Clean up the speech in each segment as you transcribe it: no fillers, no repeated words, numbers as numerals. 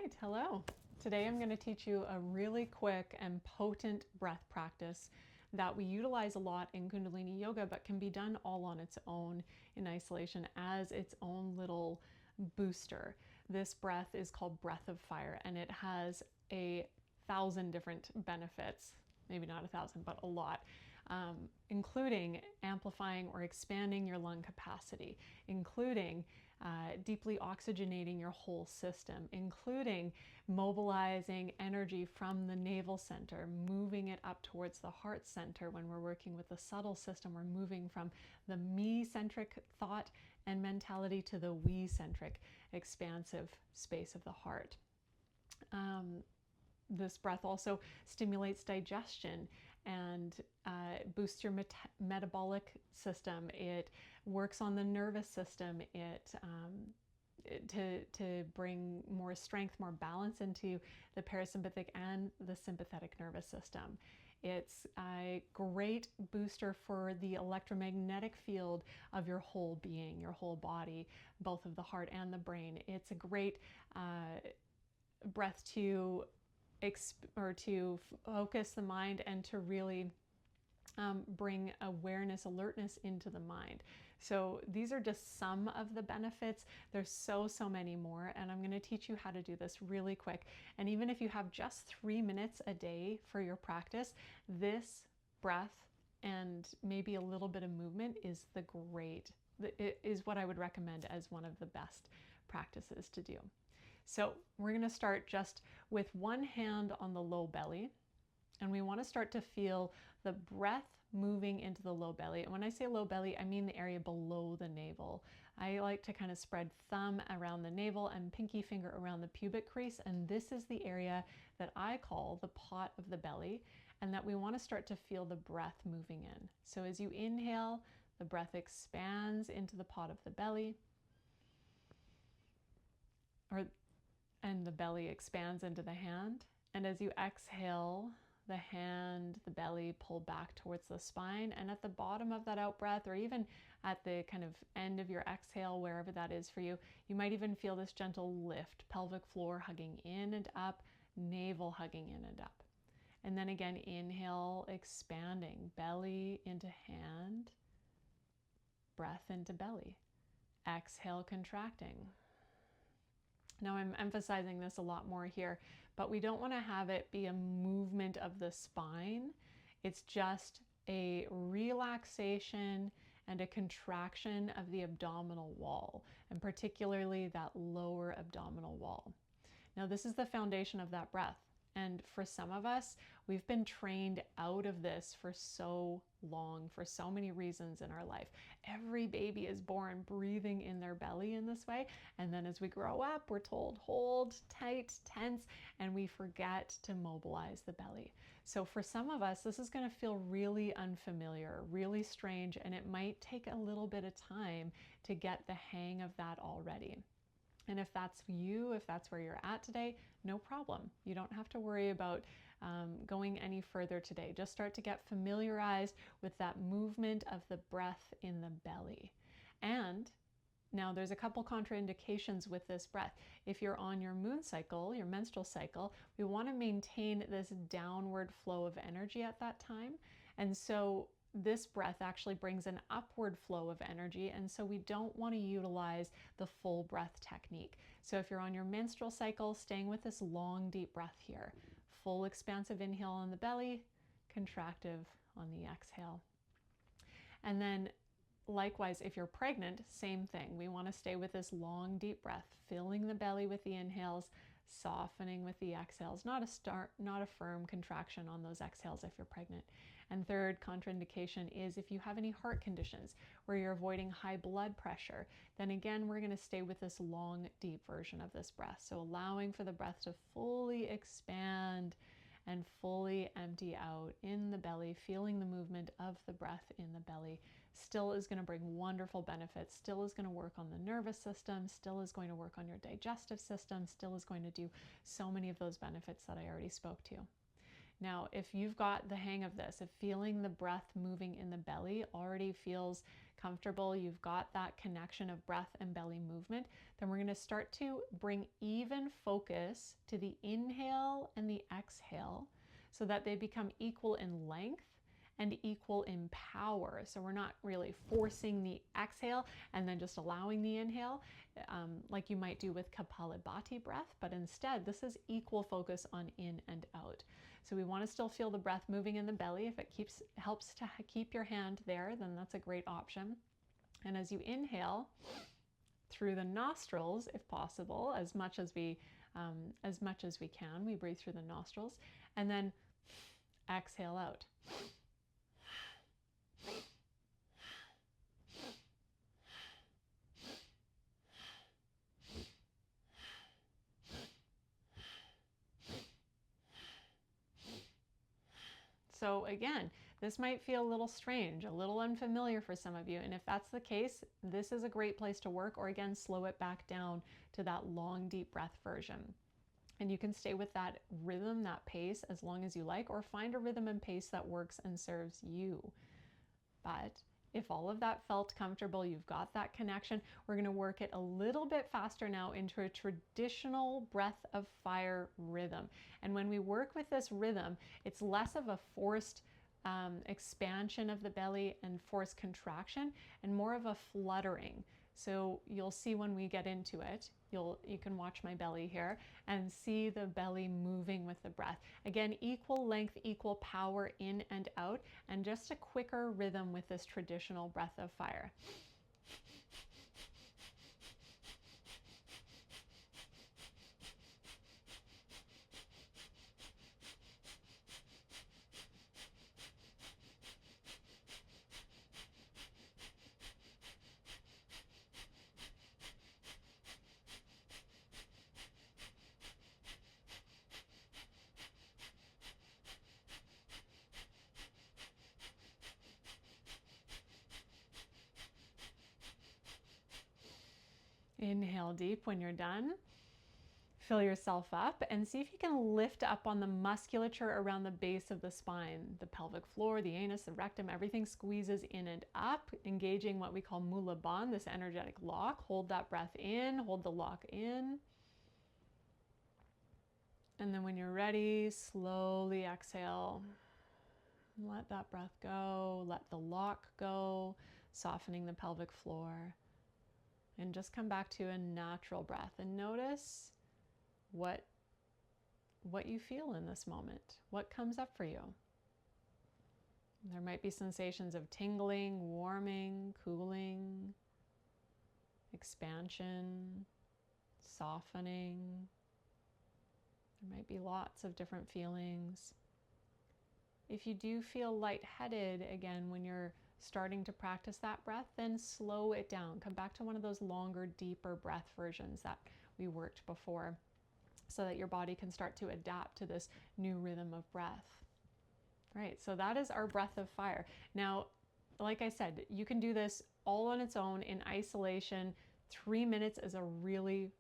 right, hello. Today I'm going to teach you a really quick and potent breath practice that we utilize a lot in Kundalini yoga, but can be done all on its own in isolation as its own little booster. This breath is called breath of fire, and it has 1,000 different benefits. Maybe not 1,000, but a lot, including amplifying or expanding your lung capacity, including deeply oxygenating your whole system, including mobilizing energy from the navel center, moving it up towards the heart center. When we're working with the subtle system, we're moving from the me-centric thought and mentality to the we-centric, expansive space of the heart. This breath also stimulates digestion and boosts your metabolic system. It works on the nervous system. To bring more strength, more balance into the parasympathetic and the sympathetic nervous system. It's a great booster for the electromagnetic field of your whole being, your whole body, both of the heart and the brain. It's a great breath to focus the mind and to really bring awareness, alertness into the mind. So these are just some of the benefits. There's so many more, and I'm going to teach you how to do this really quick. And even if you have just 3 minutes a day for your practice, this breath and maybe a little bit of movement is what I would recommend as one of the best practices to do. So we're going to start just with one hand on the low belly, and we want to start to feel the breath moving into the low belly. And when I say low belly, I mean the area below the navel. I like to kind of spread thumb around the navel and pinky finger around the pubic crease, and this is the area that I call the pot of the belly, and that we want to start to feel the breath moving in. So as you inhale, the breath expands into the pot of the belly, and the belly expands into the hand. And as you exhale, the hand, the belly pull back towards the spine. And at the bottom of that out breath, or even at the kind of end of your exhale, wherever that is for you, you might even feel this gentle lift, pelvic floor hugging in and up, navel hugging in and up. And then again, inhale, expanding, belly into hand, breath into belly. Exhale, contracting. Now I'm emphasizing this a lot more here, but we don't want to have it be a movement of the spine. It's just a relaxation and a contraction of the abdominal wall, and particularly that lower abdominal wall. Now this is the foundation of that breath. And for some of us, we've been trained out of this for so long, for so many reasons in our life. Every baby is born breathing in their belly in this way. And then as we grow up, we're told, hold tight, tense, and we forget to mobilize the belly. So for some of us, this is going to feel really unfamiliar, really strange, and it might take a little bit of time to get the hang of that already. And if that's you, if that's where you're at today, no problem. You don't have to worry about going any further today. Just start to get familiarized with that movement of the breath in the belly. And now there's a couple contraindications with this breath. If you're on your moon cycle, your menstrual cycle, we want to maintain this downward flow of energy at that time. And so this breath actually brings an upward flow of energy, and so we don't want to utilize the full breath technique. So if you're on your menstrual cycle, staying with this long, deep breath here. Full expansive inhale on the belly, contractive on the exhale. And then likewise, if you're pregnant, same thing. We want to stay with this long, deep breath, filling the belly with the inhales, softening with the exhales, not a firm contraction on those exhales if you're pregnant. And third contraindication is if you have any heart conditions where you're avoiding high blood pressure, then again, we're going to stay with this long, deep version of this breath. So allowing for the breath to fully expand and fully empty out in the belly, feeling the movement of the breath in the belly, still is going to bring wonderful benefits, still is going to work on the nervous system, still is going to work on your digestive system, still is going to do so many of those benefits that I already spoke to. Now, if you've got the hang of this, if feeling the breath moving in the belly already feels comfortable, you've got that connection of breath and belly movement, then we're going to start to bring even focus to the inhale and the exhale so that they become equal in length and equal in power. So we're not really forcing the exhale and then just allowing the inhale like you might do with Kapalabhati breath, but instead this is equal focus on in and out. So we want to still feel the breath moving in the belly. If it helps to keep your hand there, then that's a great option. And as you inhale through the nostrils, if possible, as much as we can, we breathe through the nostrils, and then exhale out. So again, this might feel a little strange, a little unfamiliar for some of you. And if that's the case, this is a great place to work, or again, slow it back down to that long, deep breath version. And you can stay with that rhythm, that pace, as long as you like, or find a rhythm and pace that works and serves you. But if all of that felt comfortable, you've got that connection, we're going to work it a little bit faster now into a traditional breath of fire rhythm. And when we work with this rhythm, it's less of a forced expansion of the belly and forced contraction, and more of a fluttering. So you'll see when we get into it, you can watch my belly here and see the belly moving with the breath. Again, equal length, equal power in and out, and just a quicker rhythm with this traditional breath of fire. Inhale deep when you're done. Fill yourself up and see if you can lift up on the musculature around the base of the spine. The pelvic floor, the anus, the rectum, everything squeezes in and up, engaging what we call Mula Bandha, this energetic lock. Hold that breath in, hold the lock in. And then when you're ready, slowly exhale. Let that breath go, let the lock go, softening the pelvic floor. And just come back to a natural breath and notice what you feel in this moment, what comes up for you. There might be sensations of tingling, warming, cooling, expansion, softening. There might be lots of different feelings. If you do feel lightheaded, again, when you're starting to practice that breath, then slow it down. Come back to one of those longer, deeper breath versions that we worked before, so that your body can start to adapt to this new rhythm of breath. Right, so that is our breath of fire. Now, like I said, you can do this all on its own in isolation. 3 minutes is a really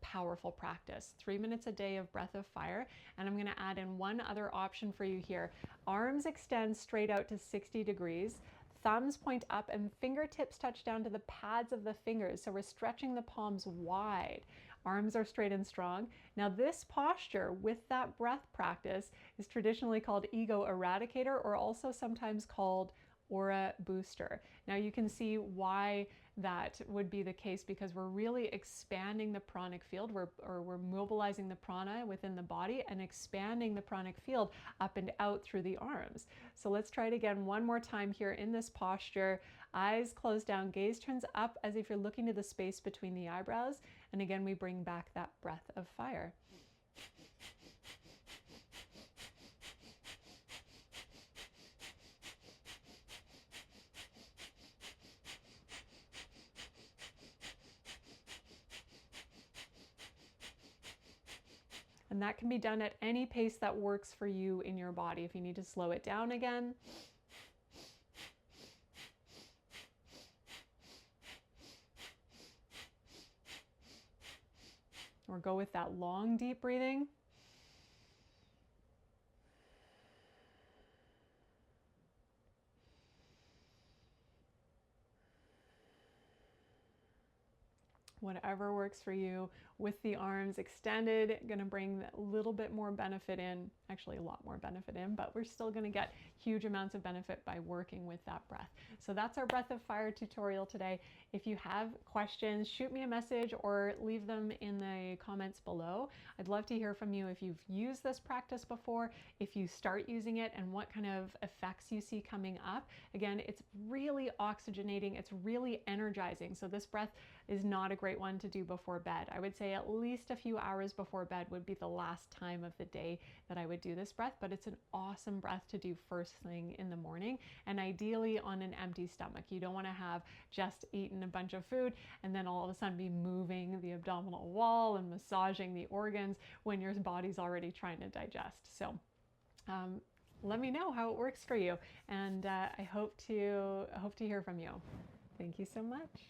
powerful practice. 3 minutes a day of breath of fire. And I'm going to add in one other option for you here. Arms extend straight out to 60 degrees. Thumbs point up and fingertips touch down to the pads of the fingers. So we're stretching the palms wide. Arms are straight and strong. Now this posture with that breath practice is traditionally called ego eradicator, or also sometimes called aura booster. Now you can see why that would be the case, because we're really expanding the pranic field. We're mobilizing the prana within the body and expanding the pranic field up and out through the arms. So let's try it again one more time here in this posture. Eyes closed down, gaze turns up as if you're looking to the space between the eyebrows. And again, we bring back that breath of fire. And that can be done at any pace that works for you in your body. If you need to slow it down again. Or go with that long, deep breathing. whatever works for you. With the arms extended, going to bring a little bit more benefit in, actually a lot more benefit in, but we're still going to get huge amounts of benefit by working with that breath. So that's our Breath of Fire tutorial today. If you have questions, shoot me a message or leave them in the comments below. I'd love to hear from you if you've used this practice before, if you start using it, and what kind of effects you see coming up. Again, it's really oxygenating, it's really energizing. So this breath is not a great one to do before bed. I would say at least a few hours before bed would be the last time of the day that I would do this breath, but it's an awesome breath to do first thing in the morning, and ideally on an empty stomach. You don't want to have just eaten a bunch of food and then all of a sudden be moving the abdominal wall and massaging the organs when your body's already trying to digest. So let me know how it works for you, and I hope to hear from you. Thank you so much.